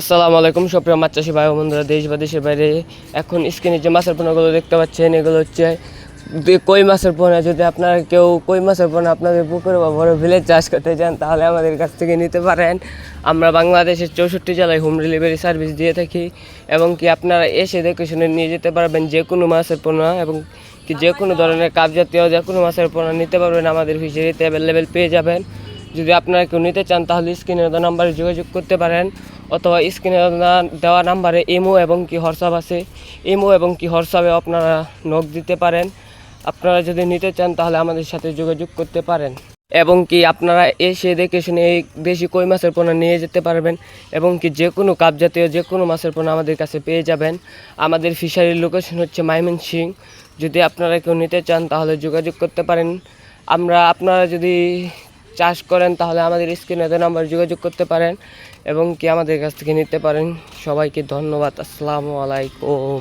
আসসালামু আলাইকুম সুপ্রিয় মাছ চাষি ভাই ও বন্ধুরা, দেশ বা দেশের বাইরে এখন স্ক্রিনে যে মাছের পোনাগুলো দেখতে পাচ্ছেন এগুলো হচ্ছে কই মাছের পোনা। যদি আপনারা কেউ কই মাছের পোনা আপনাদের পুকুরে বা বড় ভিলেজ চাষ করতে চান তাহলে আমাদের কাছ থেকে নিতে পারেন। আমরা বাংলাদেশের 64 জেলায় হোম ডেলিভারি সার্ভিস দিয়ে থাকি এবং কি আপনারা এসে দেখে শুনে নিয়ে যেতে পারবেন যে কোনো মাছের পোনা এবং কি যে কোনো ধরনের কাপ জাতীয় যে কোনো মাছের পোনা নিতে পারবেন। আমাদের ফিশারিতে অ্যাভেলেবেল পেয়ে যাবেন। যদি আপনারা কেউ নিতে চান তাহলে স্ক্রিনে দেওয়া নাম্বারে যোগাযোগ করতে পারেন অথবা স্ক্রিনে দেওয়া নাম্বারে ইমো এবং কি হোয়াটসঅ্যাপ আছে, ইমো এবং কি হোয়াটসঅ্যাপে আপনারা নক দিতে পারেন। আপনারা যদি নিতে চান তাহলে আমাদের সাথে যোগাযোগ করতে পারেন এবং কি আপনারা এসে দেখে শুনে এই দেশি কই মাছের পোনা নিয়ে যেতে পারবেন এবং কি যে কোনো কাপ জাতীয় যে কোনো মাছের পোনা আমাদের কাছে পেয়ে যাবেন। আমাদের ফিশারির লোকেশন হচ্ছে ময়মনসিংহ। যদি আপনারা কেউ নিতে চান তাহলে যোগাযোগ করতে পারেন। আপনারা যদি চাষ করেন তাহলে আমাদের স্ক্রিনে দেওয়া নাম্বার যোগাযোগ করতে পারেন এবং কি আমাদের কাছ থেকে নিতে পারেন। সবাইকে ধন্যবাদ। আসসালামু আলাইকুম।